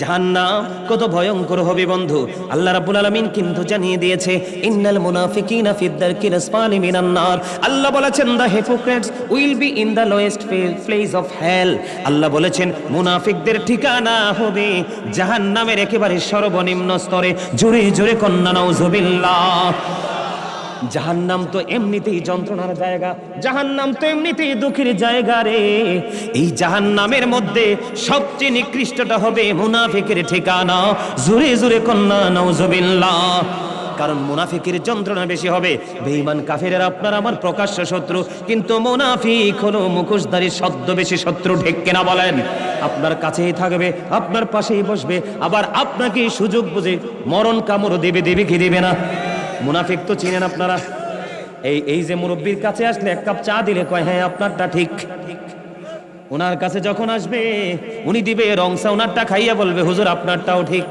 জাহান্নাম কত ভয়ঙ্কর হবে বন্ধু। আল্লাহ রাব্বুল আলামিন কিন্তু জানিয়ে দিয়েছে, ইন্নাল মুনাফিকিনা ফিদ দারকিল আসফালি মিনান নার। আল্লাহ বলেছেন, the hypocrites will be in the lowest place of hell. আল্লাহ বলেছেন মুনাফিকদের ঠিকানা হবে জাহান্নামের একেবারে সর্বনিম্ন স্তরে। জোরে জোরে কন্যা নাউজুবিল্লাহ। জাহান্নাম তো এমনিতেই যন্ত্রণার জায়গা, জাহান্নাম তো এমনিতেই দুঃখের জায়গা রে। এই জাহান্নামের মধ্যে সবচেয়ে নিকৃষ্টটা হবে মুনাফিকের ঠিকানা। জোরে জোরে কন্যা নাউজুবিল্লাহ। কারণ মুনাফিকের যন্ত্রণা বেশি হবে। বেঈমান কাফেরের আপনার আমার প্রকাশ্য শত্রু, কিন্তু মুনাফিক হলো মুখোশধারী ছদ্মবেশী শত্রু। ঠিক কিনা বলেন? আপনার কাছেই থাকবে, আপনার পাশেই বসবে, আবার আপনাকে সুযোগ বুঝে মরণ কামড় দেবে। দেবে কি দেবে না? মুনাফিক তো চিনেন আপনারা। এই যে মুরব্বীর কাছে আসলে এক কাপ চা দিলে কয় হ্যাঁ আপনারটা ঠিক। ওনার কাছে যখন আসবে উনি দিবে রং চা, ওনারটা খাইয়া বলবে হুজুর আপনারটাও ঠিক।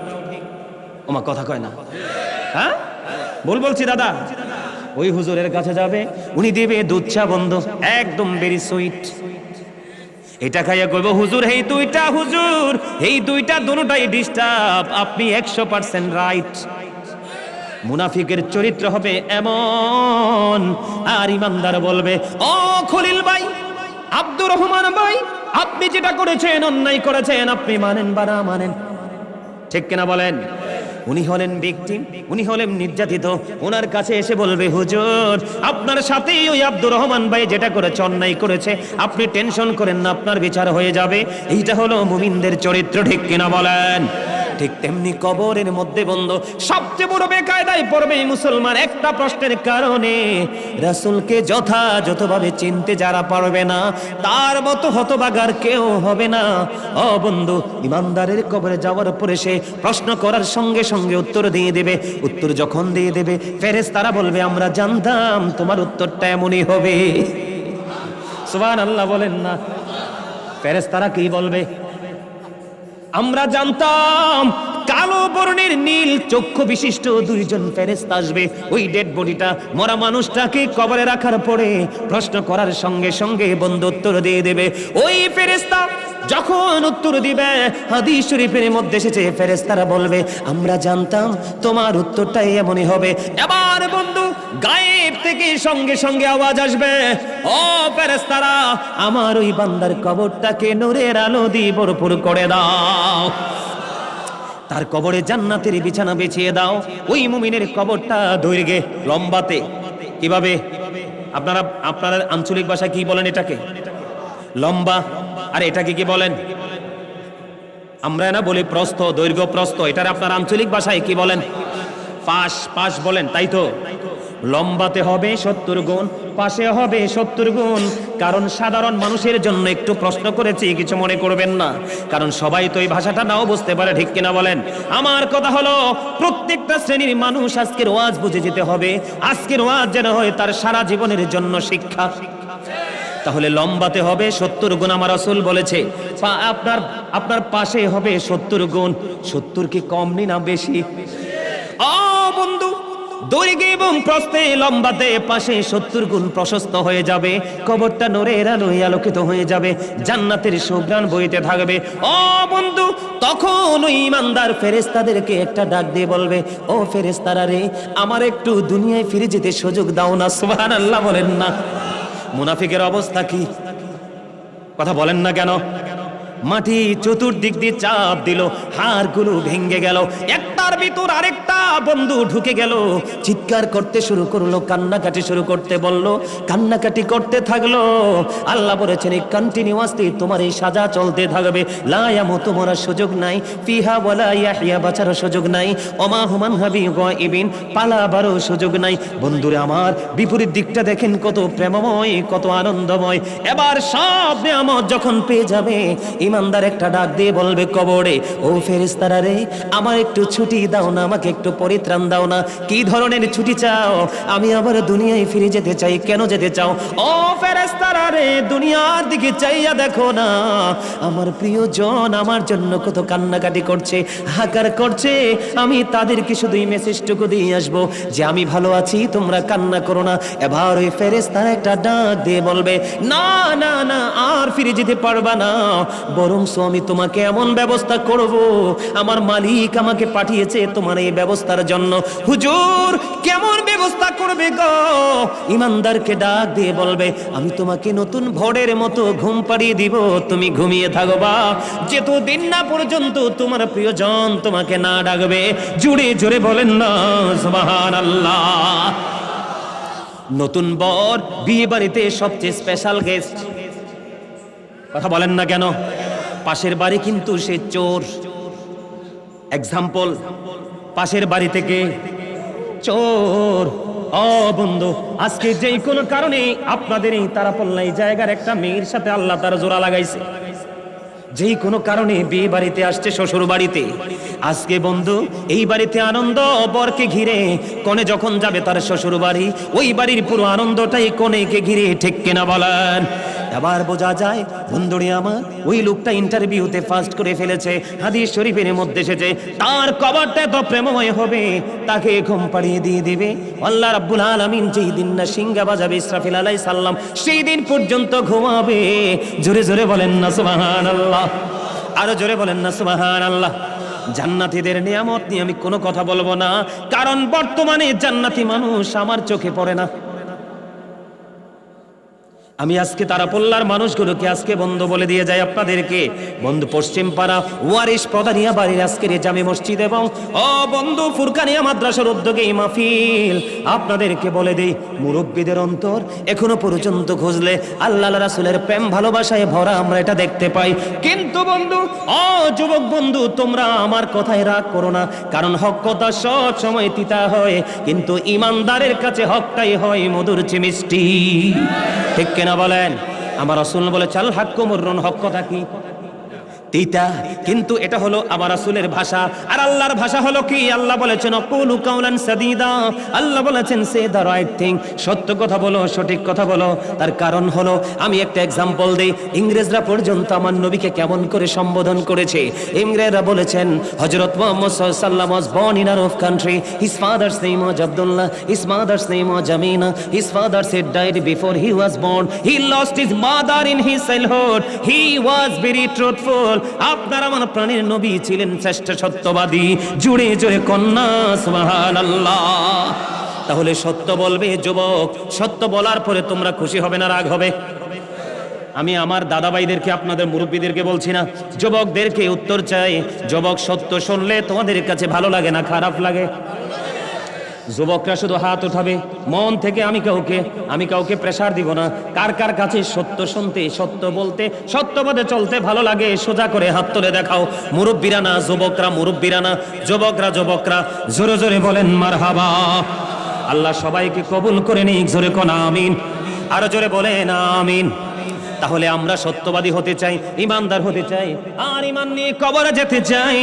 ওমা কথা কয় না? হ্যাঁ বলছি দাদা। ওই হুজুরের কাছে যাবে, উনি দিবে দুধ চা বন্ধ, একদম ভেরি সুইট। এটা খাইয়া কইব হুজুর এই দুইটা, হুজুর এই দুইটা দুটোটাই ডিস্টার্ব, আপনি 100% রাইট। মুনাফিকের চরিত্র হবে এমন। আর ইমানদার বলবে, ও খলিল ভাই, আব্দুর রহমান ভাই, আপনি যেটা করেছেন অন্যায় করেছেন, আপনি মানেন বা না মানেন। ঠিক কিনা বলেন? উনি হলেন ভিকটিম, উনি হলেন নির্যাতিত। ওনার কাছে এসে বলবে হুজুর আপনার সাথেই ওই আব্দুর রহমান ভাই যেটা করেছে অন্যায় করেছে, আপনি টেনশন করেন না, আপনার বিচার হয়ে যাবে। এইটা হলো মুমিনদের চরিত্র। ঠিক কিনা বলেন? ঠিক তেমনি কবরের মধ্যে বন্ধু সবচেয়ে বড় বেকায়দায় পড়বে মুসলমান একটা প্রশ্নের কারণে। রাসূলকে যথাযথভাবে চিনতে যারা পারবে না, তার মতো হতভাগার কেউ হবে না। ও বন্ধু, ইমানদারের কবরে যাওয়ার পরে সে প্রশ্ন করার সঙ্গে সঙ্গে উত্তর দিয়ে দেবে। উত্তর যখন দিয়ে দেবে, ফেরেশতারা বলবে আমরা জানতাম তোমার উত্তরটা এমনই হবে। সুবহানাল্লাহ বলেন না? ফেরেশতারা কি বলবে? আমরা জানতাম। কালো বর্ণের নীল চক্ষু বিশিষ্ট দুইজন ফেরেশতা আসবে। ওই ডেড বডিটা, মরা মানুষটাকে কবরে রাখার পরে প্রশ্ন করার সঙ্গে সঙ্গে বন্ধু উত্তর দিয়ে দেবে। ওই ফেরেশতা যখন উত্তর দিবে, হাদিস শরীফের মধ্যে এসেছে ফেরেশতারা বলবে আমরা জানতাম তোমার উত্তরটাই এমনই হবে। এবার বন্ধু গায়েব থেকে সঙ্গে সঙ্গে আওয়াজ আসবে, ও ফেরেশতারা আমার ওই বান্দার কবরটাকে নূরের আলো দিয়ে ভরপুর করে দাও, তার কবরে জান্নাতের বিছানা বিছিয়ে দাও। ওই মুমিনের কবরটা দৈর্ঘ্যে লম্বাতে কিভাবে? আপনারা আঞ্চলিক ভাষায় কি বলেন এটাকে? লম্বা। আর এটাকে কি বলেন? আমরা না বলি প্রস্থ, দৈর্ঘ্য প্রস্থ। এটার আপনার আঞ্চলিক ভাষায় কি বলেন? পাশ বলেন, তাই তো? লম্বাতে হবে 70 গুণ, পাশে হবে 70 গুণ। কারণ সাধারণ মানুষের জন্য একটু প্রশ্ন করেছি, কিছু মনে করবেন না, কারণ সবাই তো এই ভাষাটা নাও বুঝতে পারে। ঠিক কিনা বলেন? আমার কথা হলো প্রত্যেকটা শ্রেণীর মানুষ আজকের ওয়াজ বুঝে যেতে হবে। আজকের ওয়াজ যেন হয় তার সারা জীবনের জন্য শিক্ষা। তাহলে লম্বাতে হবে 70 গুণ আমার রাসূল বলেছে। আপনার পাশে হবে 70 গুণ। 70 কি কম না বেশি? ও বন্ধু, দৈর্ঘ্যে এবং প্রস্থে লম্বাতে পাশে 70 গুণ প্রশস্ত হয়ে যাবে। কবরটা নূরের আলোয় আলোকিত হয়ে যাবে, জান্নাতের সুঘ্রাণ বইতে থাকবে। ও বন্ধু, তখন ওই ইমানদার ফেরেশতাদেরকে একটা ডাক দিয়ে বলবে, ও ফেরেশতারা রে, আমার একটু দুনিয়ায় ফিরে যেতে সুযোগ দাও না। সুবহানাল্লাহ বলেন না? মুনাফিকের অবস্থা কি? কথা বলেন না কেন? মাটি চতুর্দিক দিয়ে চাপ দিল, হাড়গুলো ভেঙে গেল, একটার ভিতর আরেকটা বন্ধু ঢুকে গেল। চিৎকার করতে শুরু করলো, কান্নাকাটি শুরু করতে বললো, কান্নাকাটি করতে থাকলো। আল্লাহ বলেছেন এই কন্টিনিউয়াসলি তোমার এই সাজা চলতে থাকবে। লা ইয়ামুতু মরার সুযোগ নাই, ফিহা ওয়ালা ইয়াহইয়া বাঁচার সুযোগ নাই, ওমা হুমান হাবি গায়বিন পালাবারও সুযোগ নাই। বন্ধুরে আমার, বিপরীত দিকটা দেখেন কত প্রেমময়, কত আনন্দময়। এবার সব নিয়ামত যখন পেয়ে যাবে, ইমানদার একটা ডাক দিয়ে বলবে কবরে, ও ফেরেশতারা রে, আমার একটু ছুটি দাও না, আমাকে একটু পরিত্রাণ দাও না। কি ধরনের ছুটি চাও? আমি আবার দুনিয়ায় ফিরে যেতে চাই। কেন যেতে চাও? ও ফেরেশতারা রে, দুনিয়ার দিকে চাইয়া দেখো না, আমার প্রিয়জন আমার জন্য কত কান্নাকাটি করছে, হাহাকার করছে। আমি তাদেরকে শুধু এই মেসেজটুকু দিয়ে আসবো যে আমি ভালো আছি, তোমরা কান্না করো না। এবার ওই ফেরেশতারা একটা ডাক দিয়ে বলবে, না না না, আর ফিরে যেতে পারবা না। বরং আমি তোমাকে এমন ব্যবস্থা করব, আমার মালিক আমাকে পাঠিয়েছে তোমার এই ব্যবস্থার জন্য। হুজুর কেমন ব্যবস্থা করবে গো? ইমানদারকে ডাক দিয়ে বলবে, আমি তোমাকে নতুন ভোরের মতো ঘুম পাড়িয়ে দিব, তুমি ঘুমিয়ে থাকবা যতদিন না পর্যন্ত তোমার প্রিয়জন তোমাকে না ডাকবে। জুড়ে জোরে বলেন না সুবহানাল্লাহ। নতুন বর বিয়ে বাড়িতে সবচেয়ে স্পেশাল গেস্ট, কথা বলেন না কেন? পাশের বাড়ি কিন্তু সে চোর। এক্সাম্পল, পাশের বাড়ি থেকে চোর। ও বন্ধু, আজকে যেই কোনো কারণে আপনাদের এই তারাপল্লাই জায়গার একটা মেয়ের সাথে আল্লাহ তার জোড়া লাগাইছে, যেই কোনো কারণে বিয়ে বাড়িতে আসছে শ্বশুর বাড়িতে। আজকে বন্ধু এই বাড়িতে আনন্দ, বরকে ঘিরে। কনে যখন যাবে তার শ্বশুর বাড়ি, ওই বাড়ির পুরো আনন্দটাই কনেকে ঘিরে, ঠিক কিনা বলেন? এবার বোঝা যায় বন্ধুরে আমার, ওই লোকটা ইন্টারভিউতে ফার্স্ট করে ফেলেছে। হাদিস শরীফের মধ্যে এসেছে তার কবরটা তো প্রেমময় হবে, তাকে ঘুম পাড়িয়ে দিয়ে দিবে আল্লাহ রাব্বুল আলামিন। যেই দিন না সিংহা বাজাবে ইসরাফিল আলাইহিস সালাম, সেই দিন পর্যন্ত ঘুমাবে। জোরে জোরে বলেন না সুবহানাল্লাহ, আরো জোরে বলেন না সুবহানাল্লাহ। জান্নাতীদের নিয়ামত নিয়ে আমি কোনো কথা বলবো না, কারণ বর্তমানে জান্নাতি মানুষ আমার চোখে পড়ে না। আমি আজকে তারাপল্লার মানুষগুলোকে আজকে বন্ধু বলে দিয়ে যাই আপনাদেরকে, বন্ধু পশ্চিম পাড়া ওয়ারিশ প্রধানিয়া বাড়ির আজকের জামে মসজিদ এবং ও বন্ধু ফুরকানিয়া মাদ্রাসার উদ্যোগে এই মাহফিল, আপনাদেরকে বলে দেই মুরব্বীদের অন্তর এখনো পর্যন্ত খুঁজলে আল্লাহ রাসূলের প্রেম ভালোবাসায় ভরা আমরা এটা দেখতে পাই। কিন্তু বন্ধু, ও যুবক বন্ধু, তোমরা আমার কথায় রাগ করো না, কারণ হক কথা সব সময় তিতা হয়, কিন্তু ইমানদারের কাছে হকটাই হয় মধুর চেয়ে মিষ্টি, ঠিক কিনা বলেন? আমার রাসূল বলে চাল হাক্কু মুররুন, হক কথা কি? তিতা, কিন্তু এটা হলো আমার রাসূলের ভাষা। আর আল্লাহর ভাষা হলো কি? আল্লাহ বলেছেন কুলু কাওলান সাদীদা, আল্লাহ বলেছেন সে দা রাইট থিং, সত্য কথা বলো, সঠিক কথা বলো। তার কারণ হলো, আমি একটা एग्जांपल দেই, ইংরেজরা পর্যন্ত আমার নবীকে কেমন করে সম্বোধন করেছে। ইংরেজরা বলেছেন হযরত মুহাম্মদ সাল্লাল্লাহু আলাইহি ওয়াসাল্লাম was born in Arab country, his father's name was Abdullah, his mother's name was Jamina, his father said died before he was born, he lost his mother in his childhood, he was very truthful। আপনার আমার প্রাণের নবী ছিলেন শ্রেষ্ঠ সত্যবাদী। জুড়ে জুড়ে কন্যা সুবহানাল্লাহ। তাহলে সত্য বলবে যুবক, সত্য বলার পরে তোমরা খুশি হবে না রাগ হবে? আমি আমার দাদা ভাইদেরকে, আপনাদের মুরব্বীদেরকে বলছি না, যুবকদেরকে উত্তর চাই। যুবক, সত্য শুনলে তোমাদের কাছে ভালো লাগে না খারাপ লাগে? যুবকরা শুধু হাত উঠাবে মন থেকে, আমি কাউকে প্রেসার দিব না। কার কার কাছে সত্য শুনতে, সত্য বলতে, সত্যপথে চলতে ভালো লাগে সোজা করে হাত তুলে দেখাও। মুরব্বীরা না যুবকরা, মুরব্বীরা না যুবকরা, যুবকরা জোরে জোরে বলেন মারহাবা। আল্লাহ সবাইকে কবুল করে নিক, জোরে কোন আমিন, আরো জোরে বলেন আমিন। তাহলে আমরা সত্যবাদী হতে চাই, ইমানদার হতে চাই, আর ইমান নিয়ে কবরে যেতে চাই।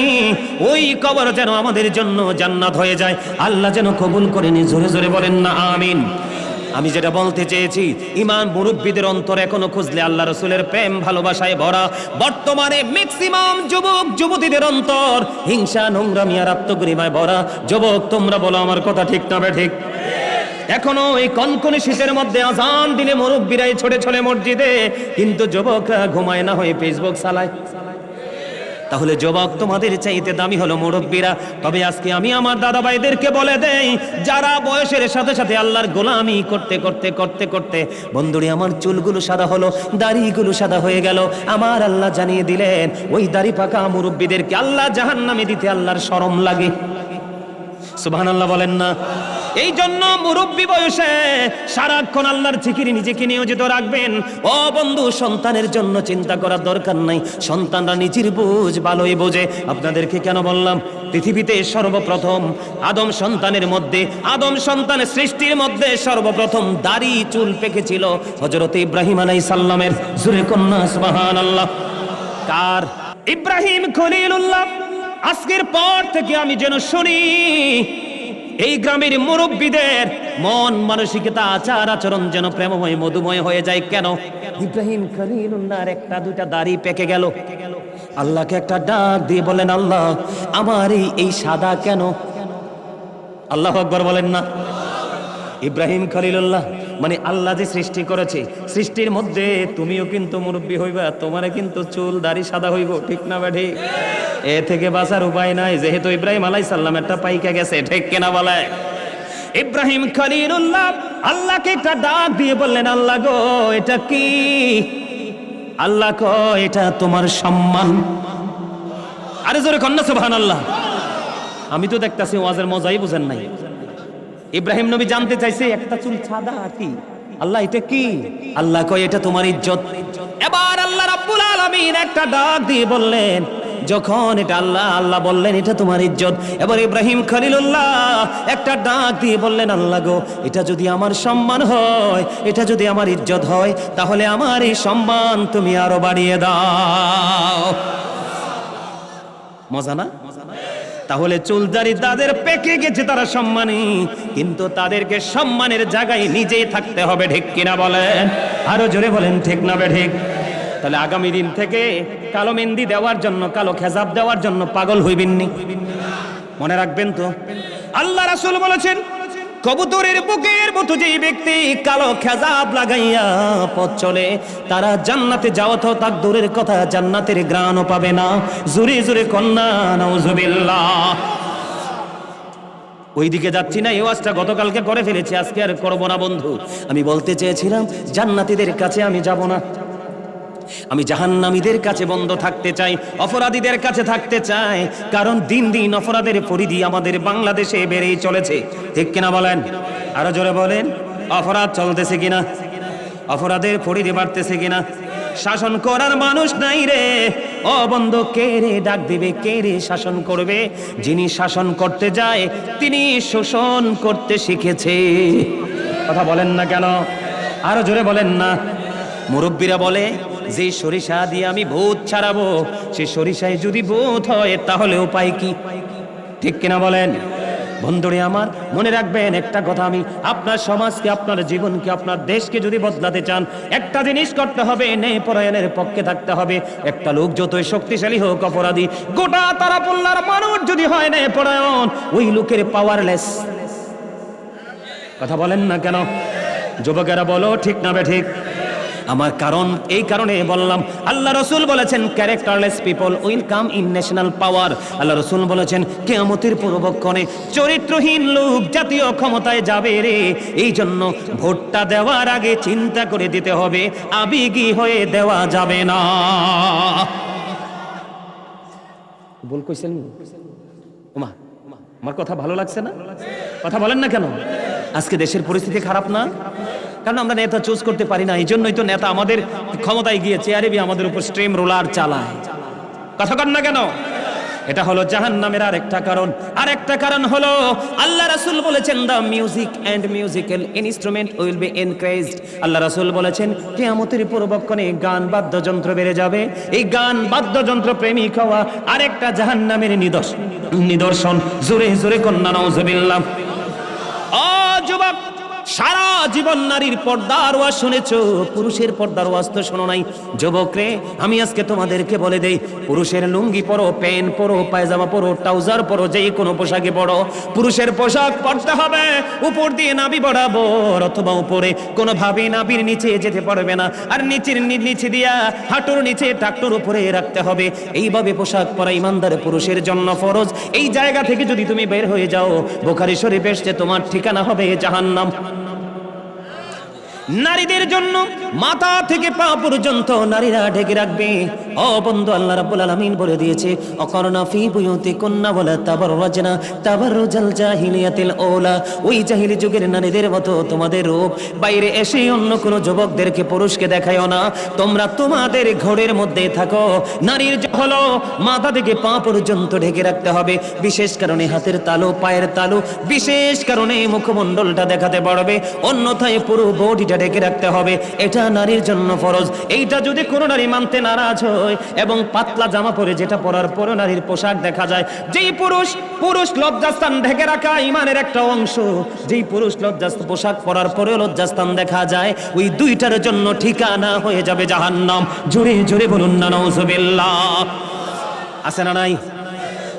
ওই কবর যেন আমাদের জন্য জান্নাত হয়ে যায়, আল্লাহ যেন কবুল করে নি, জোরে জোরে বলেন না আমিন। আমি যেটা বলতে চেয়েছি, ইমান মুরব্বীদের অন্তর এখনো খুঁজলে আল্লাহ রাসূলের প্রেম ভালোবাসায় ভরা। বর্তমানে ম্যাক্সিমাম যুবক যুবতীদের অন্তর হিংসা, নোংরামি আর আত্মগরিমায় ভরা। যুবক, তোমরা বলো আমার কথা ঠিক না ঠিক? এখনো এই কনকনে শীতের মধ্যে আজান দিলে মুরব্বীরাই ছড়ে ছড়ে মসজিদে, কিন্তু যুবকরা ঘুমায় না, হয়ে ফেসবুক চালায়। তাহলে যুবক, তোমাদের চাইতে দামি হলো মুরব্বীরা। তবে আজকে আমি আমার দাদা ভাইদেরকে বলে দেই, যারা বয়সের সাথে সাথে আল্লাহর গোলামি করতে করতে করতে করতে বন্ধুরে আমার চুলগুলো সাদা হলো, দাড়িগুলো সাদা হয়ে গেল, আমার আল্লাহ জানিয়ে দিলেন ওই দাড়ি পাকা মুরব্বীদেরকে আল্লাহ জাহান্নামে দিতে আল্লাহর শরম লাগে। সুবহানাল্লাহ বলেন না? এই জন্য মুরব্বী বয়সে সারাক্ষণ আল্লাহর জিকিরে নিজেকে নিয়োজিত রাখবেন। ও বন্ধু, সন্তানের জন্য চিন্তা করার দরকার নাই, সন্তানরা নিজের বুঝ ভালোই বোঝে। আপনাদেরকে কেন বললাম? পৃথিবীতে সর্বপ্রথম আদম সন্তানের মধ্যে, আদম সন্তানের সৃষ্টির মধ্যে সর্বপ্রথম দাড়ি চুল পেকেছিল হযরত ইব্রাহিম আলাইহিস সালামের। জোরে কন্যা সুবহানাল্লাহ। কার? ইব্রাহিম খলিলুল্লাহ। আজকের পর থেকে আমি যেন শুনি এই গ্রামের মুরব্বীদের মন মানসিকতা, আচার আচরণ যেন প্রেমময় মধুময় হয়ে যায়। কেন? ইব্রাহিম খলিলুল্লাহর একটা দুইটা দাড়ি পেকে গেল। আল্লাহকে একটা ডাক দিয়ে বলেন, আল্লাহ আমার এই সাদা কেন? আল্লাহু আকবার বলেন না? ইব্রাহিম খলিলুল্লাহ মানে আল্লাহ যে সৃষ্টি করেছে, সৃষ্টির মধ্যে তুমিও কিন্তু মুরব্বী হইবা, তোমারে কিন্তু চুল দাড়ি সাদা হইব, ঠিক না বা ঠিক? এ থেকে বাঁচার উপায় নাই, যেহেতু ইব্রাহিম আলাইহিস সালাম একটা পাইকা গেছে, ঠিক কিনা বলে? ইব্রাহিম খলিলুল্লাহ আল্লাহকে একটা ডাক দিয়ে বললেন, আল্লাহ গো এটা কি? আল্লাহ কয় এটা তোমার সম্মান। আরে জোরে কন্যা সুবহানাল্লাহ। আমি তো দেখতাছি ওয়াজের মজাই বুঝেন নাই। ইব্রাহিম নবী জানতে চাইছে একটা চুল সাদা আর কি, আল্লাহ এটা কি? আল্লাহ কয় এটা তোমার ইজ্জত। এবার আল্লাহ রাব্বুল আলামিন একটা ডাক দিয়ে বললেন, যখন এটা আল্লাহ বললেন এটা তোমার ইজ্জত, এবার ইব্রাহিম খলিলুল্লাহ একটা ডাক দিয়ে বললেন, আল্লাহ গো এটা যদি আমার সম্মান হয়, এটা যদি আমার ইজ্জত হয়, তাহলে আমার এই সম্মান তুমি আরো বাড়িয়ে দাও। মজা না? তাহলে চুলদারি তাদের পেকে গেছে, তারা সম্মানী, কিন্তু তাদেরকে সম্মানের জায়গায় নিজেই থাকতে হবে, ঠিক কিনা বলেন? আরো জোরে বলেন ঠিক না বে ঠিক? তাহলে আগামী দিন থেকে কালো মেহেন্দি দেওয়ার জন্য, কালো খেজাব দেওয়ার জন্য পাগল হইবেননি, মনে রাখবেন তো। আল্লাহ রাসূল বলেছেন, কবুতরের বুকের মতো যেই ব্যক্তি কালো খেজাব লাগাইয়া পথ চলে, তারা জান্নাতে যাওয়া তো তার দূরের কথা, জান্নাতের ঘ্রাণও পাবে না। জোরে জোরে কন্যা নাউজুবিল্লাহ। ওইদিকে যাচ্ছি না, এই ওয়াজটা গতকালকে করে ফেলেছি, আজকে আর করব না বন্ধু। আমি বলতে চেয়েছিলাম জান্নাতীদের কাছে আমি যাব না, আমি জাহান্নামীদের কাছে বন্ধ থাকতে চাই, অপরাধীদের কাছে থাকতে চাই। কারণ দিন দিন অপরাধের পরিধি আমাদের বাংলাদেশে বেড়েই চলেছে, ঠিক কিনা বলেন? আরো জোরে বলেন, অপরাধ চলতেছে কিনা? অপরাধের পরিধি বাড়তেছে কিনা? শাসন করার মানুষ নাই রে। ও বন্ধু, কে রে ডাক দিবে, কে রে শাসন করবে? যিনি শাসন করতে যায় তিনি শোষণ করতে শিখেছে। কথা বলেন না কেন? আরো জোরে বলেন না। মুরব্বীরা বলে, যে সরিষা দিয়ে আমি ভূত ছাড়াবো, সে সরিষায় যদি ভূত হয় তাহলে উপায় কি? ঠিক কিনা বলেন? বন্ধুরে আমার, মনে রাখবেন একটা কথা, আমি আপনার সমাজকে, আপনার জীবনকে, আপনার দেশকে যদি বদলাতে চান, একটা জিনিস করতে হবে, ন্যায় পরায়ণের পক্ষে থাকতে হবে। একটা লোক যতই শক্তিশালী হোক, অপরাধী গোটা তারাপল্লার মানুষ যদি হয় ন্যায় পরায়ণ, ওই লোকের পাওয়ারলেস। কথা বলেন না কেন? যুবকেরা বলো ঠিক না বে ঠিক? আমার কারণ এই কারণে বললাম, আল্লাহ রাসূল বলেছেন characterless people will come in national power. আল্লাহ রাসূল বলেছেন কিয়ামতের পূর্বক্ষণে চরিত্রহীন লোক জাতীয় ক্ষমতায় যাবে রে। এই জন্য ভোটটা দেওয়ার আগে চিন্তা করে দিতে হবে, আবেগী হয়ে দেওয়া যাবে না। বল কইছেন ওমা, আমার কথা ভালো লাগছে না? কথা বলেন না কেন? আজকে দেশের পরিস্থিতি খারাপ না? কারণ আমরা নেতা চুজ করতে পারি না, এই জন্যই তো নেতা আমাদের ক্ষমতায় গিয়ে চেয়ারে গিয়ে আমাদের উপর স্ট্রিম রোলার চালায়। কথা কন না কেন? এটা হলো জাহান্নামের আরেকটা কারণ। আরেকটা কারণ হলো আল্লাহ রাসূল বলেছেন, the music and musical instrument will be encouraged. আল্লাহ রাসূল বলেছেন কিয়ামতের পূর্বক্ষণে গান বাদ্যযন্ত্র বেড়ে যাবে। এই গান বাদ্যযন্ত্র প্রেমিক হওয়া আরেকটা জাহান্নামের নিদর্শন। জোরে জোরে কন্যা নাউজুবিল্লাহ। ও যুবক, সারা জীবন নারীর পর্দার ওয়াজ শুনেছো, পুরুষের পর্দার ওয়াজ তো শোনো নাই। যুবক রে, আমি আজকে তোমাদেরকে বলে দেই, পুরুষের লুঙ্গি পরো, প্যান্ট পরো, পায়জামা পরো, ট্রাউজার পরো, যেই কোনো পোশাকে পরো, পুরুষের পোশাক পরতে হবে উপর দিয়ে নাভি বরাবর, অথবা উপরে কোনোভাবে নাভির নিচে যেতে পারবে না, আর নিচে দিয়া হাঁটুর নিচে টাকটুর উপরে রাখতে হবে। এইভাবে পোশাক পরা ইমানদার পুরুষের জন্য ফরজ। এই জায়গা থেকে যদি তুমি বের হয়ে যাও, বুখারী শরীফে এসেছে তোমার ঠিকানা হবে জাহান্নাম। নারীদের জন্য মাথা থেকে পা পর্যন্ত নারীরা ঢেকে রাখবে। ও বন্ধু, আল্লাহ রাব্বুল আলামিন বলে দিয়েছে, অকরনা ফি বুয়ুতিকুন্না ওয়ালা তাবাররাজনা তাবাররুজাল জাহিলিয়াতিল ওলা। ওই জাহিলি যুগের নারীদের মতো তোমাদের রূপ বাইরে এসে অন্য কোনো যুবকদেরকে, পুরুষকে দেখায়ও না। তোমরা তোমাদের ঘরের মধ্যে থাকো। নারীর হলো মাথা থেকে পা পর্যন্ত ঢেকে রাখতে হবে। বিশেষ কারণে হাতের তালু, পায়ের তালু, বিশেষ কারণে মুখমণ্ডলটা দেখাতে পারবে, অন্যথায় পুরো বডিটা ঢেকে রাখতে হবে। এটা নারীর জন্য ফরজ। এইটা যদি কোনো নারী মানতে নারাজ হয় এবং পাতলা জামা পরে, যেটা পরার পরে নারীর পোশাক দেখা যায়, যেই পুরুষ লজ্জাস্থান ঢেকে রাখা ইমানের একটা অংশ, যেই পুরুষ পোশাক পরার পরে লজ্জাস্থান দেখা যায়, ওই দুইটার জন্য ঠিকানা হয়ে যাবে জাহান্নাম। জোরে জোরে বলুন না নাউজুবিল্লাহ। আছে না নাই?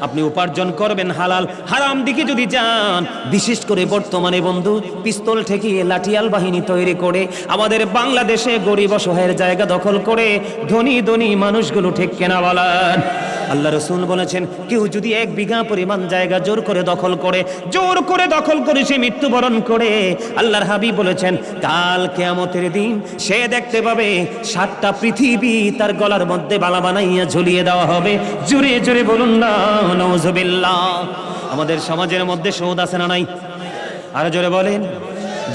আপনি উপার্জন করবেন হালাল, হারাম দিকে যদি যান, বিশেষ করে বর্তমানে বন্ধু পিস্তল ঠেকিয়ে লাঠিয়াল বাহিনী তৈরি করে আমাদের বাংলাদেশে গরিব অসহায়ের জায়গা দখল করে ধনী ধনী মানুষগুলো ঠিক কেনা বলেন। আল্লাহ রসুল বলেছেন, কেউ যদি 1 বিঘা পরিমাণ জায়গা জোর করে দখল করে সে মৃত্যুবরণ করে, আল্লাহর হাবিব বলেছেন কাল কিয়ামতের দিন সে দেখতে পাবে 7টা পৃথিবী তার গলার মধ্যে বালা বানাইয়া ঝুলিয়ে দেওয়া হবে। জোরে জোরে বলুন না নাউজুবিল্লাহ। আমাদের সমাজের মধ্যে সুদ আছে না নাই? আর জোরে বলেন।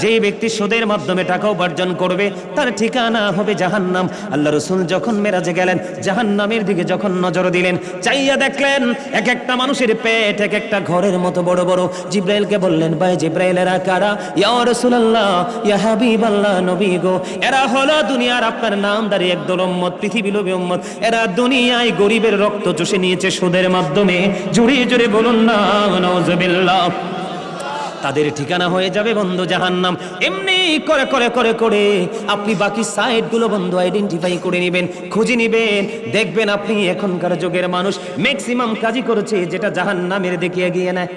যেই ব্যক্তি সুদের মাধ্যমে টাকা উপার্জন করবে তার ঠিকানা হবে জাহান্নাম। আল্লাহ রাসূল যখন মেরাজে গেলেন, জাহান্নামের দিকে যখন নজর দিলেন, চাইয়া দেখলেন এক একটা মানুষের পেট এক একটা ঘরের মতো বড় বড়। জিব্রাইলকে বললেন, ভাই জিব্রাইল, এরা কারা? ইয়া রাসূলুল্লাহ, ইয়া হাবিবাল্লাহ, নবী গো, এরা হলো দুনিয়ার আপনার নামদারি একদল উম্মত, পৃথিবীলোভী উম্মত। এরা দুনিয়ায় গরিবের রক্ত চুষে নিয়েছে সুদের মাধ্যমে। জোরে জোরে বলুন না নাউজুবিল্লাহ। তাদের ঠিকানা হয়ে যাবে বন্ধু জাহান্নাম। এমনি করে করে করে করে আপনি বাকি সাইডগুলো বন্ধু আইডেন্টিফাই করে নেবেন, খুঁজে নেবেন, দেখবেন আপনি এখনকার যুগের মানুষ ম্যাক্সিমাম কাজই করেছে যেটা জাহান্নামের দিকে এগিয়ে নেয়।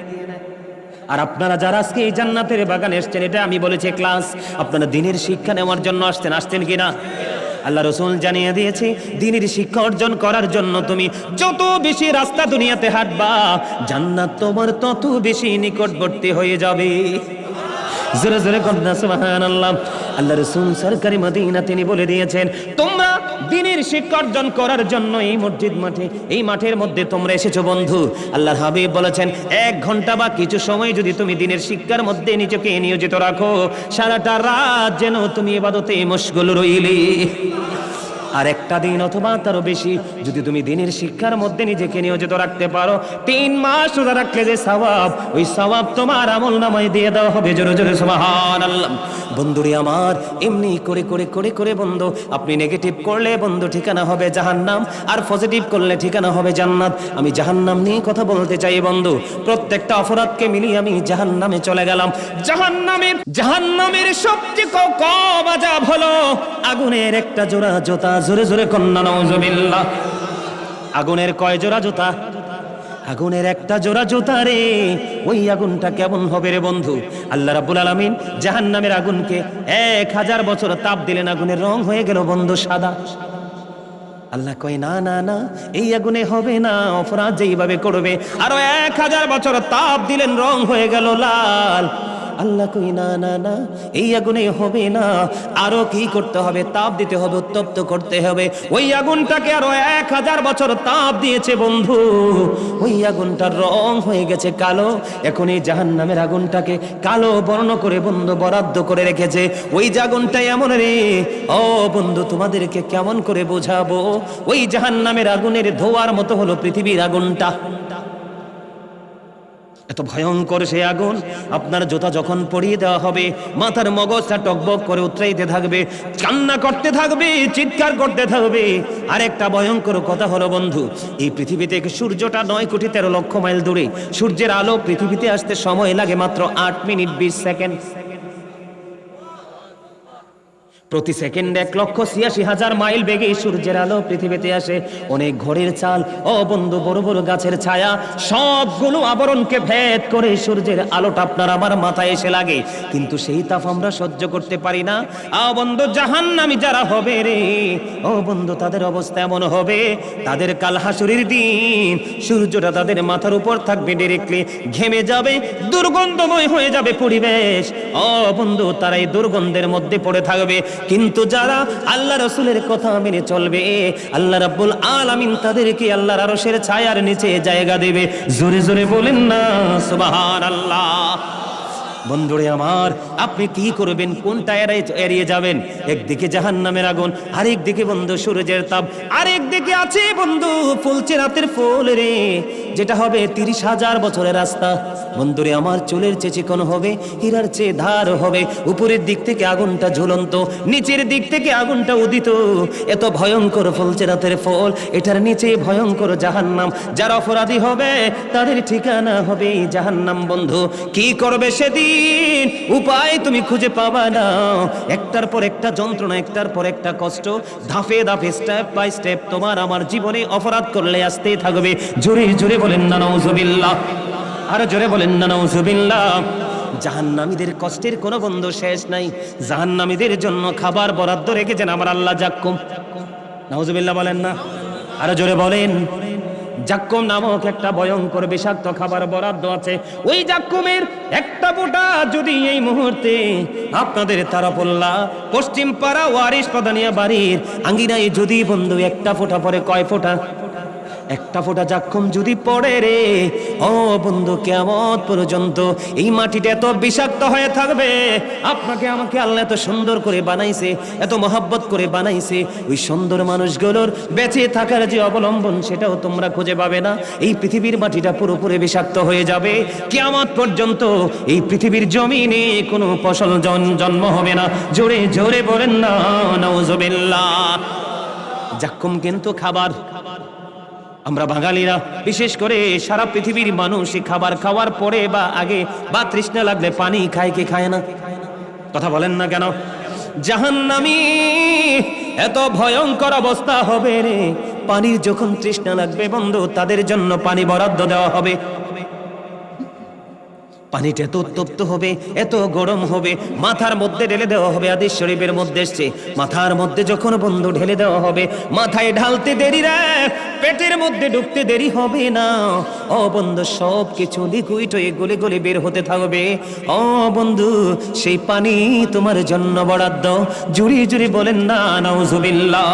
আর আপনারা যারা আজকে এই জান্নাতের বাগানে এসেছেন, এটা আমি বলেছি ক্লাস, আপনারা দিনের শিক্ষা নেওয়ার জন্য আসছেন কিনা? আল্লাহ রাসূল জানিয়ে দিয়েছে, দ্বীনের শিক্ষা অর্জন করার জন্য তুমি যত বেশি রাস্তা দুনিয়াতে হাঁটবা, জান্নাত তোমার তত বেশি নিকটবর্তী হয়ে যাবে। জোরে জোরে কন্যা সুবহানাল্লাহ। আল্লাহ রাসূল সরকারি মদিনা তিনি বলে দিয়েছেন, তোমরা দ্বীনের শিক্ষা অর্জন করার জন্য এই মসজিদ মাঠে, এই মাঠের মধ্যে তোমরা এসেছো বন্ধু। আল্লাহর হাবিব বলেছেন, 1 ঘন্টা বা কিছু সময় যদি তুমি দ্বীনের শিক্ষার মধ্যে নিজেকে নিয়োজিত রাখো, সারাটা রাত যেন তুমি ইবাদতে মশগুল রইলি। আর একটা দিন অথবা তারও বেশি যদি তুমি দ্বীনের শিক্ষার মধ্যে নিজেকে নিয়োজিত রাখতে পারো, 3 মাস রোজা রাখলে যে সওয়াব, ওই সওয়াব তোমার আমলনামায় দিয়ে দেওয়া হবে। জোরে জোরে সুবহানাল্লাহ। বন্ধুরে আমার, এমনি করে করে করে করে বন্ধু আপনি নেগেটিভ করলে বন্ধু ঠিকানা হবে জাহান্নাম, আর পজিটিভ করলে ঠিকানা হবে জান্নাত। আমি জাহান্নাম নিয়ে কথা বলতে চাই বন্ধু। প্রত্যেকটা অপরাধকে মিলিয়ে আমি জাহান্নামে চলে গেলাম। জাহান্নামের সবচেয়ে কম আযাব হলো আগুনের একটা জোড়া জুতা। জোরে জোরে কন্যা নাউজুবিল্লাহ। আগুনের কয় জোড়া জুতা? আগুনের একটা জোড়া জুতা রে। ওই আগুনটা কেমন হবে রে বন্ধু? আল্লাহ রাব্বুল আলামিন জাহান্নামের আগুনকে 1000 বছর তাপ দিলেন, আগুনের রং হয়ে গেল বন্ধু সাদা। আল্লাহ কয়, না না না, এই আগুনে হবে না, অপরাধ যেইভাবে করবে আরো 1000 বছর তাপ দিলেন, রং হয়ে গেল লাল। আল্লাহ কই, না না না, এই আগুনে হবে না, আরো কি করতে হবে? তাপ দিতে হবে, উত্তপ্ত করতে হবে। ওই আগুনটাকে আরো 1000 বছর তাপ দিয়েছে বন্ধু, ওই আগুনটার রং হয়ে গেছে কালো। এখন এই জাহান্নামের আগুনটাকে কালো বর্ণ করে বন্ধু বরাদ্দ করে রেখেছে। ওই আগুনটা এমন রে, ও বন্ধু তোমাদেরকে কেমন করে বোঝাবো? ওই জাহান্নামের আগুনের ধোঁয়ার মতো হলো পৃথিবীর আগুনটা। এত ভয়ঙ্কর সেই আগুন। আপনার জুতা যখন পরিয়ে দেওয়া হবে, মাথার মগজটা টকবক করে উতরাইতে থাকবে, কান্না করতে থাকবে, চিৎকার করতে থাকবে। আর একটা ভয়ঙ্কর কথা হলো বন্ধু, এই পৃথিবী থেকে সূর্যটা 9,13,00,000 মাইল দূরে। সূর্যের আলো পৃথিবীতে আসতে সময় লাগে মাত্র 8 মিনিট 20 সেকেন্ড। প্রতি সেকেন্ডে 1,86,000 মাইল বেগে সূর্যের আলো পৃথিবীতে আসে। অনেক ঘরের চাল, ও বন্ধু বড় বড় গাছের ছায়া, সবগুলো আবরণকে ভেদ করে সূর্যের আলোটা আপনার আমার মাথায় এসে লাগে, কিন্তু সেই তাপ আমরা সহ্য করতে পারি না। বন্ধু জাহান্নামী যারা হবে রে, ও বন্ধু তাদের অবস্থা এমন হবে, তাদের কাল হাসুরের দিন সূর্যটা তাদের মাথার উপর থাকবে, ডাইরেক্টলি ঘেমে যাবে, দুর্গন্ধময় হয়ে যাবে পরিবেশ। ও বন্ধু তারা এই দুর্গন্ধের মধ্যে পড়ে থাকবে। কিন্তু যারা আল্লাহ রাসূলের কথা মেনে চলবে, আল্লাহ রাব্বুল আলামিন তাদেরকে আল্লাহর আরশের ছায়ার নিচে জায়গা দেবে। জোরে জোরে বলেন না সুবহানাল্লাহ। বন্ধুরে আমার, আপনি কি করবেন? কোনটা এড়িয়ে যাবেন? একদিকে জাহান্নামের আগুন, আরেক দিকে বন্ধু সূর্যের তাপ, আরেক দিকে আছে বন্ধু ফুলছে রাতের ফুল রে, যেটা হবে 30,000 বছরের রাস্তা। বন্ধুরে আমার, চুলের চেয়ে চিকন হবে, হীরার চেয়ে ধার হবে। উপরের দিক থেকে আগুনটা ঝুলন্ত, নিচের দিক থেকে আগুনটা উদিত। এত ভয়ঙ্কর ফুলছে রাতের ফল, এটার নিচে ভয়ঙ্কর জাহান্নাম। যারা অপরাধী হবে তাদের ঠিকানা হবে জাহান্নাম। বন্ধু কি করবে সেদিন? যেদিন উপায় তুমি খুঁজে পাবা না, একটার পর একটা যন্ত্রণা, একটার পর একটা কষ্ট, ধাপে ধাপে স্টেপ বাই স্টেপ তোমার আমার জীবনে অপরাধ করলে আসতেই থাকবে। জোরে জোরে বলেন না নাউজুবিল্লাহ, আরো জোরে বলেন না নাউজুবিল্লাহ। জাহান্নামীদের কষ্টের কোনো বন্ধ শেষ নাই। জাহান্নামীদের জন্য খাবার বরাদ্দ রেখেছেন আমার আল্লাহ জাক্কুম। নাউজুবিল্লাহ বলেন না, আরো জোরে বলেন। জাক্কুম নামক একটা ভয়ঙ্কর বিষাক্ত খাবার বরাদ্দ আছে। ওই জাক্কুমের একটা ফোঁটা যদি এই মুহূর্তে আপনাদের তারাপল্লা পশ্চিম পাড়া ওয়ারিশ প্রধানিয়া বাড়ির আঙ্গিনায় যদি বন্ধু একটা ফোঁটা পরে, কয় ফোঁটা? একটা ফোঁটা জাক্কুম যদি পড়ে রে, ও বন্ধু কিয়ামত পর্যন্ত এই মাটিটা এত বিষাক্ত হয়ে থাকবে। আপনাকে আমাকে আল্লাহ এত সুন্দর করে বানাইছে, এত মহব্বত করে বানাইছে, ওই সুন্দর মানুষগুলোর বেঁচে থাকার যে অবলম্বন সেটাও তোমরা খুঁজে পাবে না। এই পৃথিবীর মাটিটা পুরোপুরি বিষাক্ত হয়ে যাবে। কিয়ামত পর্যন্ত এই পৃথিবীর জমিনে কোনো ফসল জন্ম হবে না। জোরে জোরে বলেন না নাউজুবিল্লাহ। জাক্কুম কিন্তু খাবার। আমরা বাঙালিরা বিশেষ করে সারা পৃথিবীর মানুষ খাবার খাওয়ার পরে বা আগে বা তৃষ্ণা লাগলে পানি খায় কি খায় না? কথা বলেন না কেন? জাহান্নামী এত ভয়ঙ্কর অবস্থা হবে রে, পানির যখন তৃষ্ণা লাগবে বন্ধু তাদের জন্য পানি বরাদ্দ দেওয়া হবে। পানিটা এত উত্তপ্ত হবে, এত গরম হবে, মাথার মধ্যে ঢেলে দেওয়া হবে। হাদিস শরীফের মধ্যে এসেছে, মাথার মধ্যে যখন বন্ধু ঢেলে দেওয়া হবে, মাথায় ঢালতে দেরি রে, পেটের মধ্যে ঢুকতে দেরি হবে না। ও বন্ধু সব কিছু লিকুইড হয়ে গলে গলে বের হতে থাকবে। ও বন্ধু সেই পানি তোমার জন্য বরাদ্দ। জুড়ি জুড়ি বলেন না নাউজুবিল্লাহ।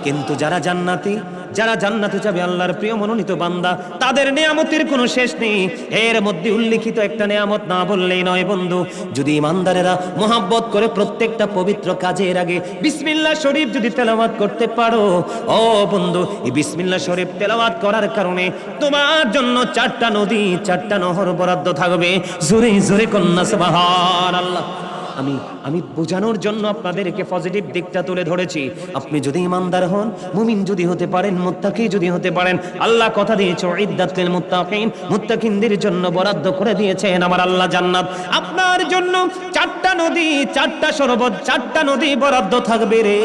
কিন্তু যারা জান্নাতি, যারা জান্নাতে যাবে আল্লাহর প্রিয় মনোনীত বান্দা, তাদের নিয়ামতের কোনো শেষ নেই। এর মধ্যে উল্লেখিত একটা নিয়ামত না বললেই নয় বন্ধু। যদি ইমানদারেরা মোহাব্বত করে প্রত্যেকটা পবিত্র কাজের আগে বিসমিল্লাহ শরীফ যদি তেলাওয়াত করতে পারো, ও বন্ধু এই বিসমিল্লাহ শরীফ তেলাওয়াত করার কারণে তোমার জন্য 4টা নদী, 4টা নহর বরাদ্দ থাকবে। জোরে জোরে কন্যা সুবহানাল্লাহ। আমি বোঝানোর জন্য আপনাদেরকে পজিটিভ দিকটা তুলে ধরেছি। আপনি যদি ইমানদার হন, মুমিন যদি হতে পারেন, মুত্তাকি যদি হতে পারেন, আল্লাহ কথা দিয়েছে উইদ্দাতুল মুত্তাকিন, মুত্তাকিনদের জন্য বরাদ্দ করে দিয়েছেন আমার আল্লাহ জান্নাত। আপনার জন্য 4টা নদী, 4টা সরোবর, 4টা নদী বরাদ্দ থাকবে রে।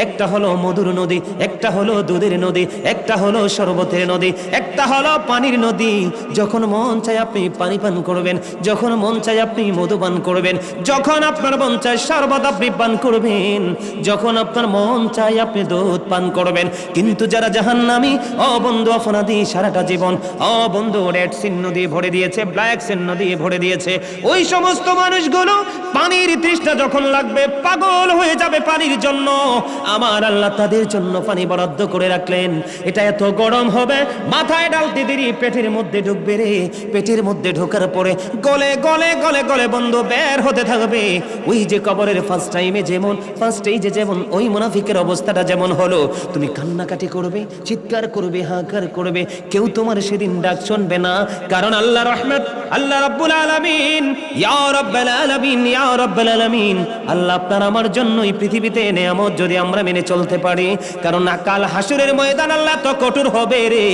একটা হলো মধুর নদী, একটা হলো দুধের নদী, একটা হলো শরবতের নদী, একটা হলো পানির নদী। যখন মন চায় আপনি পানি পান করবেন, যখন মন চায় আপনি মধু পান করবেন, যখন আপনার মন চায় শরবত আপনি পান করবেন, যখন আপনার মন চায় আপনি দুধ পান করবেন। কিন্তু যারা জাহান্নামী, ও বন্ধু অপরাধী সারাটা জীবন, ও বন্ধু রেড চিহ্ন দিয়ে ভরে দিয়েছে, ব্ল্যাক চিহ্ন দিয়ে ভরে দিয়েছে, ওই সমস্ত মানুষগুলো পানির তৃষ্ণা যখন লাগবে পাগল হয়ে যাবে পানির জন্য। আমার আল্লাহ তাদের জন্য পানি বরাদ্দ করে রাখলেন। এটা এত গরম হবে, মাথায় ডালতে দেরি পেটের মধ্যে ঢুকবে রে। পেটের মধ্যে ঢোকার পরে গলে গলে গলে গলে বন্ধু বের হতে থাকবে। ওই যে কবরের ফার্স্ট টাইমে যেমন, ফার্স্ট স্টেজে যেমন ওই মুনাফিকের অবস্থাটা যেমন হলো, তুমি কান্নাকাটি করবে, চিৎকার করবে, হাহাকার করবে, কেউ তোমার সেদিন ডাক শুনবে না। কারণ আল্লাহ রহমত, আল্লাহ রাব্বুল আলামিন, ইয়া রাব্বাল আলামিন, ইয়া রাব্বাল আলামিন, আল্লাহ আপনার আমার জন্য এই পৃথিবীতে নেয়ামত যদি আমরা মেনে চলতে পারি, কারণ কাল হাসরের ময়দান আল্লাহ তো কঠোর হবে রে।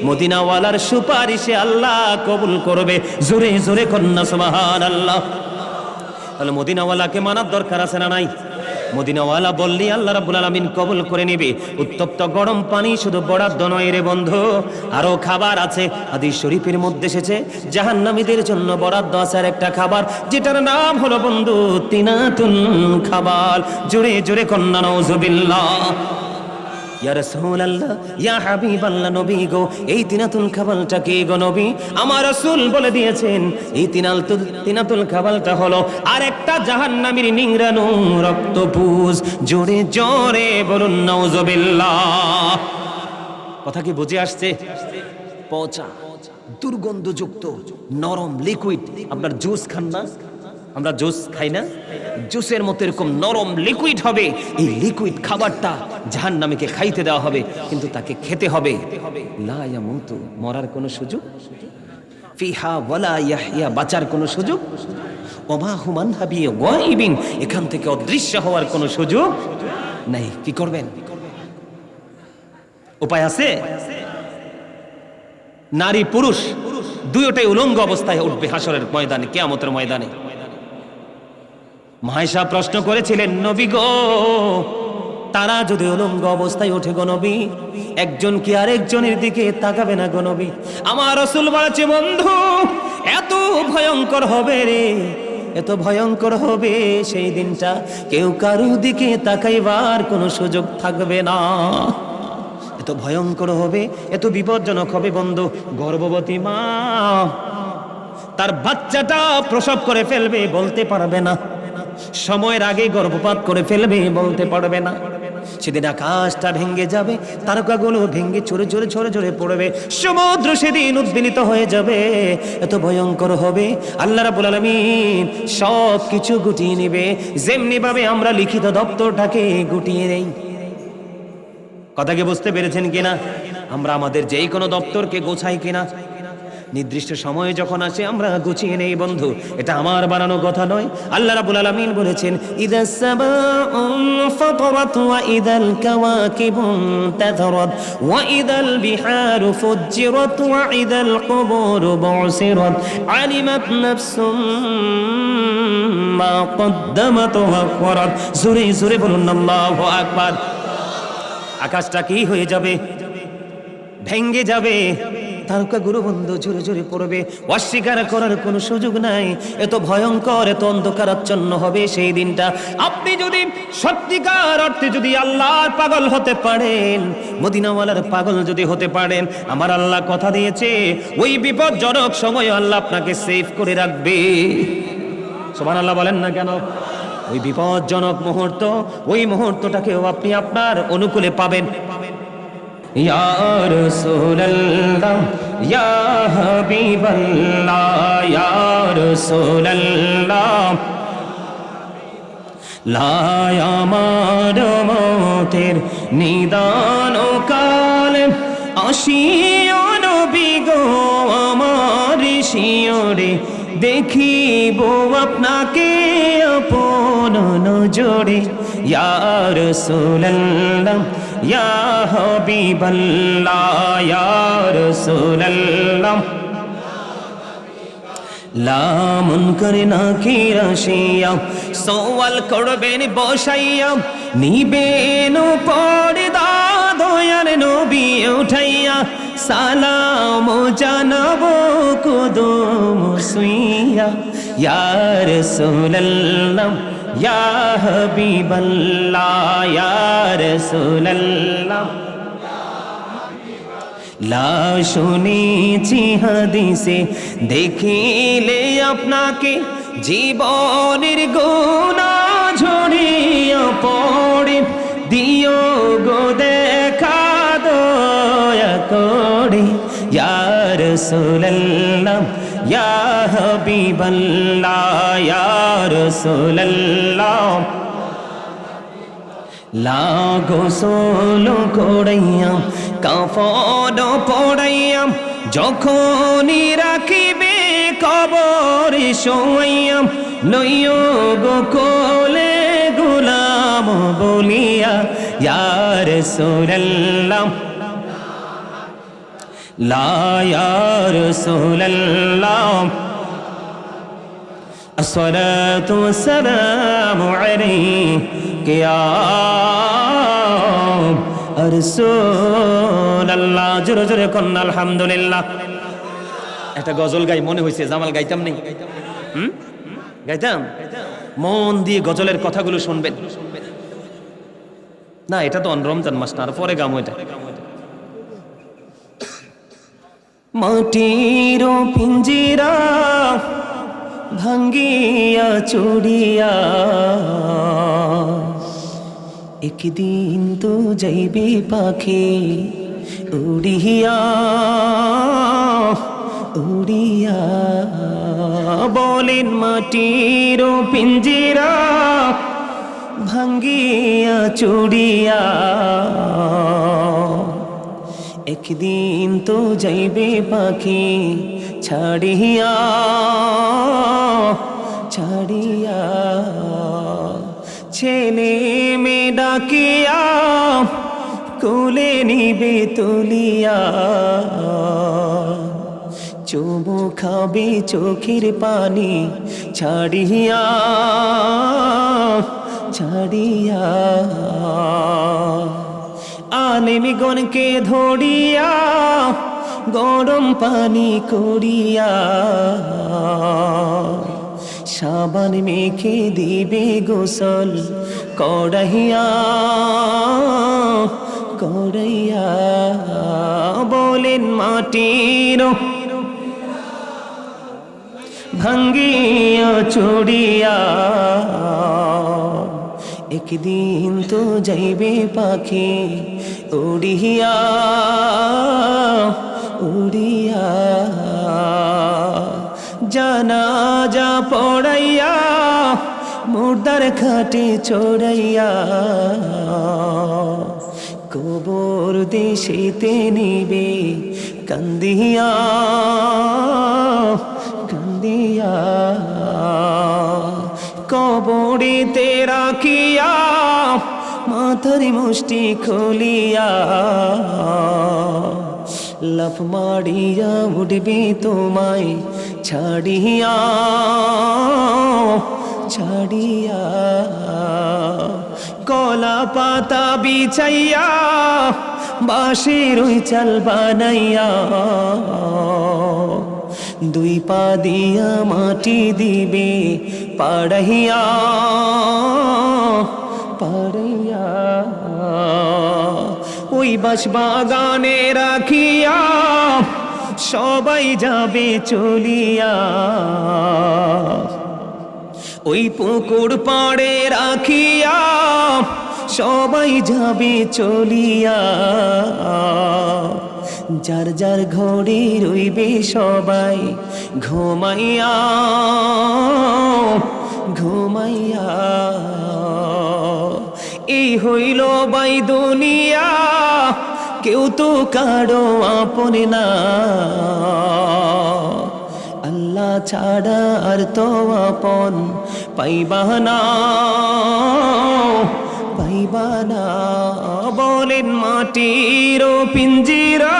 মদিনাওয়ালার সুপারিশে আল্লাহ কবুল করবে। জোরে জোরে কন্যা সুবহানাল্লাহ। তাহলে মদিনাওয়ালাকে মানার দরকার আছে না নাই? মদিনাওয়ালা বললি আল্লাহ রাব্বুল আলামিন কবুল করে নেবে। উত্তপ্ত গরম পানি শুধু বরাদ্দ নয় রে বন্ধু, আরো খাবার আছে। হাদিস শরীফের মধ্যে এসেছে জাহান্নামীদের জন্য বরাদ্দ আছে আর একটা খাবার, যেটার নাম হলো বন্ধু তিনাতুন খাবার। জোরে জোরে কন্যা নাউজুবিল্লাহ। ইয়া রাসূলুল্লাহ, ইয়া হাবিবাল্লাহ, নবী গো এই তিনাতুল খাবারটা কি গো নবী? আমার রাসূল বলে দিয়েছেন এই তিনাতুল খাবারটা হলো আরেকটা জাহান্নামীর নিংড়ানো রক্তপুষ। জোরে জোরে বলুন নাউজুবিল্লাহ। কথা কি বুঝে আসছে? পচা, দুর্গন্ধযুক্ত, নরম লিকুইড। আপনার জুস খান না? আমরা জুস খাই না? জুসের মতো এরকম নরম লিকুইড হবে। এই লিকুইড খাবারটা জাহান্নামীকে খাইতে দেওয়া হবে, কিন্তু তাকে খেতে হবে। লা ইয়ামুতু, মরার কোনো সুযোগ, ফিহা ওয়ালা ইয়াহইয়া, বাঁচার কোনো সুযোগ, ওমা হুমান হাবি গায়বিন, এখান থেকে অদৃশ্য হওয়ার কোনো সুযোগ নাই। কি করবেন? উপায় আছে? নারী পুরুষ দুইটাই উলঙ্গ অবস্থায় উঠবে হাসরের ময়দানে, কিয়ামতের ময়দানে। মায়েশা প্রশ্ন করেছিলেন, নবী গো, তারা যদি উলঙ্গ অবস্থায় ওঠে গো নবী, একজন কি আরেকজনের দিকে তাকাবে না গো নবী? আমার রাসূল বলেছে, বন্ধু এত ভয়ঙ্কর হবে রে, এত ভয়ঙ্কর হবে সেই দিনটা, কেউ কারো দিকে তাকাইবার কোনো সুযোগ থাকবে না। এত ভয়ঙ্কর হবে, এত বিপজ্জনক হবে বন্ধু। গর্ভবতী মা তার বাচ্চাটা প্রসব করে ফেলবে, বলতে পারবে না, সময়ের আগে গর্ভপাত করে ফেলবে, বলতে পারবে না। সেদিন আকাশটা ভেঙে যাবে, তারকাগুলো ভেঙে ছড়ে ছড়ে ছড়ে ছড়ে পড়বে, সমুদ্র সেদিন উদ্বেলিত হয়ে যাবে। এত ভয়ঙ্কর হবে, আল্লাহ রাব্বুল আলামিন সব কিছু গুটিয়ে নেবে, যেমনি ভাবে আমরা লিখিত দপ্তরটাকে গুটিয়ে নেই। কথা কি বুঝতে পেরেছেন কিনা? আমরা আমাদের যেই কোনো দপ্তরকে গোছাই কিনা, নির্দিষ্ট সময়ে যখন আসে আমরা গুছিয়ে নেই বন্ধু। এটা আমার বানানো কথা নয়, আল্লাহ রাব্বুল আলামিন বলেছেন, ইদাস সামাউন ফাতারাত ওয়া ইদাল কাওয়াকিবু তাতারাত ওয়া ইদাল বিহারু ফুজ্জিরাত ওয়া ইদাল কুবুরু বুসিরাত আলিমাত নাফসুম মা কদ্দামাত ওয়া আখরাত। জোরে জোরে বলুন আল্লাহু আকবার। আকাশটা কি হয়ে যাবে? ভেঙে যাবে, তারকাগুলো বন্ধু জোরে জোরে পড়বে, অস্বীকার করার কোনো সুযোগ নাই। এত ভয়ঙ্কর, এত অন্ধকারাচ্ছন্ন হবে সেই দিনটা। আপনি যদি সত্যিকার অর্থে যদি আল্লাহর পাগল হতে পারেন, মদিনাওয়ালার পাগল যদি হতে পারেন, আমার আল্লাহ কথা দিয়েছে ওই বিপজ্জনক সময় আল্লাহ আপনাকে সেভ করে রাখবে। সুবহানাল্লাহ বলেন না কেন? ওই বিপজ্জনক মুহূর্ত, ওই মুহূর্তটাকেও আপনি আপনার অনুকূলে পাবেন। ইয়া রাসূলুল্লাহ ইয়া হাবিবাল্লাহ ইয়া রাসূলুল্লাহ লাই আমার মতের নিদান কালে আসিও নবী গো আমার শিয়রে, দেখিব আপনাকে আপন নজরে। ইয়া রাসূলুল্লাহ ইয়া হাবিবাল্লাহ ইয়া রাসূলুল্লাহ লামন করে না কিরাশিয়া, সওয়াল করবেন বসাইয়া, নিবেন পর্দা দয়ার নবী উঠাইয়া, সালাম জানাবো কুদুম সুইয়া। ইয়া রাসূলুল্লাহ ইয়া হাবিবাল্লাহ ইয়া রাসূলুল্লাহ লা শুনেছি হাদিসে, দেখিলে আপনাকে জীবনের গুনাহ ঝরিয়া পড়ে, দিও গো দেখা দয়া করে। ইয়া রাসূলুল্লাহ ইয়া হাবিবাল্লাহ ইয়া রাসূলুল্লাহ লাগো সোলো করাইয়া, কাফন পড়াইয়া, যখনই রাখিবে কবরে শোয়াইয়া, লইও গো কোলে গোলাম বলিয়া। ইয়া রাসূলুল্লাহ লা ইয়া রাসূলুল্লাহ আসসালাতু ওয়াসসালামু আলাইকা ইয়া রাসূলুল্লাহ। জোরে জোরে কন্না আলহামদুলিল্লাহ। একটা গজল গাই, মনে হয়েছে জামাল গাইতাম নেই, গাইতাম। মন দিয়ে গজলের কথাগুলো শুনবেন না, এটা তো রমজান মাস না, আর পরে গামো এটা। মাটির পিঞ্জিরা ভাঙ্গিয়া চুড়িয়া, একদিন তো যাইবে পাখি উড়িয়া উড়িয়া। বলেন মাটির পিঞ্জিরা ভাঙ্গিয়া চুড়িয়া, একদিন তো যাইবে পাখি ছাড়িয়া ছাড়িয়া। ছেলে মেয়ে ডাকিয়া কোলে নিবে তুলিয়া, চুমু খাবে চোখের পানি ছাড়িয়া ছাড়িয়া আলেমগণকে ধরিয়া গরম পানি করিয়া সাবান মেখে দিবে গোসল করাইয়া করাইয়া বলেন মাটির ভাঙ্গিয়া চড়িয়া একদিন তো যাইবে পাখি উড়িয়া উড়িয়া জানাজা পড়াইয়া মুর্দার খাটে চড়াইয়া কবর দেশেতে নিবে কান্দিয়া কান্দিয়া কবরেতে রাখিয়া মাথার মুষ্টি খুলিয়া লাফ মারিয়া উঠবে তোমায় ছাড়িয়া ছাড়িয়া কলা পাতা বিছাইয়া বাঁশের ওই চাল বানাইয়া দুই পা দিয়া মাটি দিবে পাড়াইয়া পাড়াইয়া ওই বাঁশ বাগানে রাখিয়া সবাই যাবে চলিয়া ওই পুকুর পাড়ে রাখিয়া সবাই যাবে চলিয়া যার যার ঘরে রইবে সবাই ঘুমাইয়া ঘুমাইয়া এই হইল বাই দুনিয়া কেউ তো কারো আপন না আল্লাহ ছাড়া আর তো আপন পাইবা না পাইবা না বলেন মাটির পিঞ্জিরা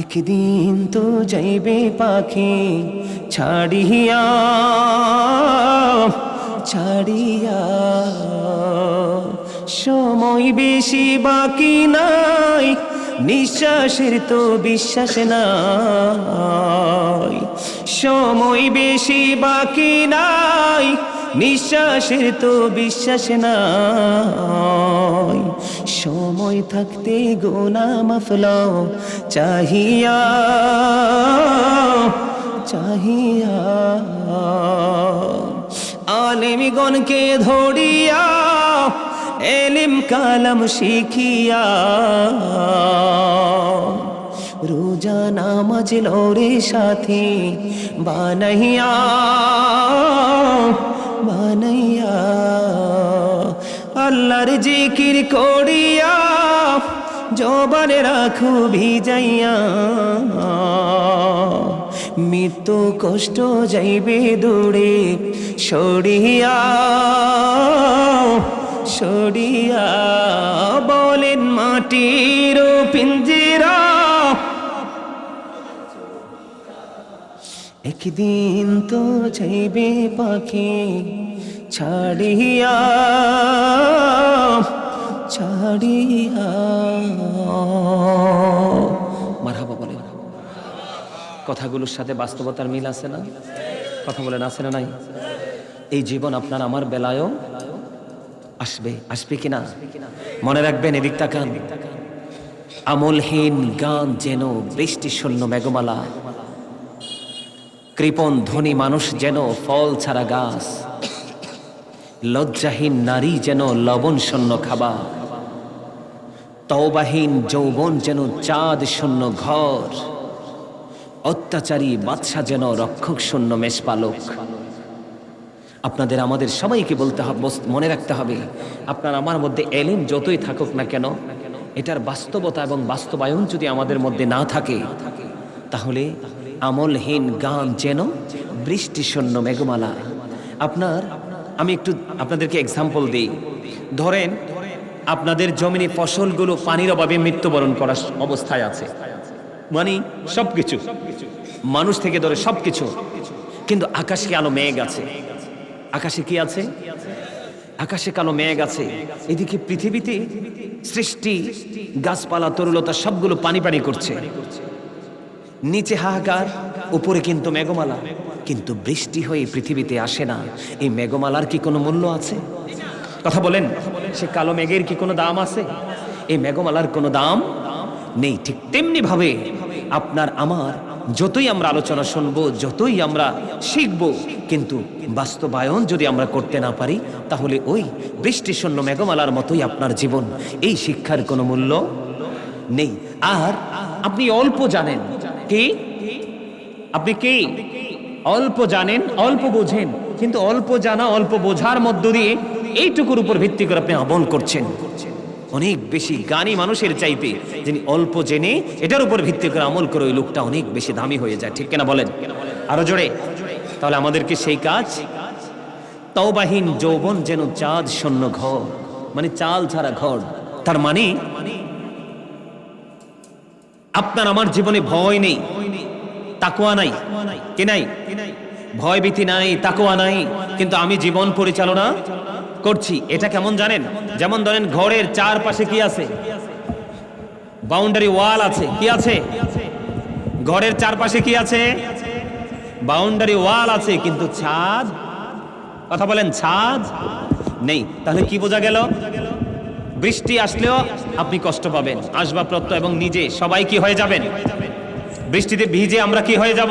একদিন তো যাইবে পাখি ছাড়িয়া ছাড়িয়া সময় বেশি বাকি নাই নিঃশ্বাসের তো বিশ্বাস নাই সময় বেশি বাকি নাই নিঃশ্বাসের তো বিশ্বাস নাই সময় থাকতে গুনাহ মাফ লও চাহিয়া চাহিয়া আলেমগণকে ধরিয়া এলিম কালাম শিখিয়া রোজা নামাজ লরে সাথে বানাইয়া বানাইয়া আল্লাহর জিকির করিয়া জবানে রাখো ভিজাইয়া মৃত্যু কষ্ট যাইবে দূরে সরিয়া সরিয়া বলেন মাটির পিঞ্জিরা একদিন তো যাইবে পাখি ছাড়িয়া ছাড়িয়া মারহাবা বলে কথাগুলোর সাথে বাস্তবতার মিল আছে না কথা বলেন আছে না নাই এই জীবন আপনার আমার বেলায়ও আসবে আসবে কিনা মনে রাখবেন এদিক তাকান আমলহীন গান যেন বৃষ্টি শূন্য মেঘমালা কৃপণ ধনী মানুষ যেন ফল ছাড়া গাছ লজ্জাহীন নারী যেন লবণ শূন্য খাবার তওবাহীন যৌবন যেন চাঁদ শূন্য ঘর অত্যাচারী বাদশা যেন রক্ষক শূন্য মেষপালক আপনাদের আমাদের সবাইকে বলতে হবে মনে রাখতে হবে আপনার আমার মধ্যে এলিম যতই থাকুক না কেন এটার বাস্তবতা এবং বাস্তবায়ন যদি আমাদের মধ্যে না থাকে তাহলে আমলহীন গান যেন বৃষ্টি শূন্য মেঘমালা আমি একটু আপনাদেরকে এক্সাম্পল দিই ধরেন আপনাদের জমিনে ফসলগুলো পানির অভাবে মৃত্যুবরণ করার অবস্থায় আছে, মানে সবকিছু, মানুষ থেকে ধরে সবকিছু। কিন্তু আকাশে কালো মেঘ আছে। আকাশে কি আছে? আকাশে কালো মেঘ আছে। এদিকে পৃথিবীতে সৃষ্টি, গাছপালা, তরুলতা সবগুলো পানি পানি করছে। নিচে হাহাকার, উপরে কিন্তু মেঘমালা, কিন্তু বৃষ্টি হয়ে পৃথিবীতে আসে না। এই মেঘমালার কি কোনো মূল্য আছে? কথা বলেন, সে কালো মেঘের কি কোনো দাম আছে? এই মেঘমালার কোনো দাম নেই। ঠিক তেমনি ভাবে আপনার আমার যতই আমরা আলোচনা শুনবো, যতই আমরা শিখবো, কিন্তু বাস্তবায়ন যদি আমরা করতে না পারি, তাহলে ওই বৃষ্টিশূন্য মেঘমালার মতোই আপনার জীবন। এই শিক্ষার কোনো মূল্য নেই। আর আপনি অল্প জানেন, কি আপনি কি অল্প জানেন, অল্প বোঝেন, কিন্তু অল্প জানা, অল্প বোঝার মধ্য দিয়ে এইটুকুর উপর ভিত্তি করে আপনি আমল করছেন। অনেক বেশি জ্ঞানী মানুষের চাইতে যিনি অল্প জেনে এটার উপর ভিত্তি করে আমল করে, ওই লোকটা অনেক বেশি দামি হয়ে যায়। ঠিক কিনা বলেন? আরো জোরে। তাহলে আমাদেরকে সেই কাজ, তওবাহীন যৌবন যেন চাঁদ শূন্য ঘর, মানে চাল ছাড়া ঘর। তার মানে আপনার আমার জীবনে ভয় নেই, তাকওয়া নাই, কি নাই? ভয় ভীতি নাই, তাকওয়া নাই, কিন্তু আমি জীবন পরিচালনা করছি। এটা কেমন জানেন? যেমন ধরেন ঘরের চারপাশে কি আছে? বাউন্ডারি ওয়াল আছে। কি আছে? ঘরের চারপাশে কি আছে? বাউন্ডারি ওয়াল আছে, কিন্তু ছাদ, কথা বলেন, ছাদ নেই। তাহলে কি বোঝা গেল? বৃষ্টি আসলেও আপনি কষ্ট পাবেন, আসবাবপত্র এবং নিজে সবাই কি হয়ে যাবেন? বৃষ্টিতে ভিজে আমরা কি হয়ে যাব?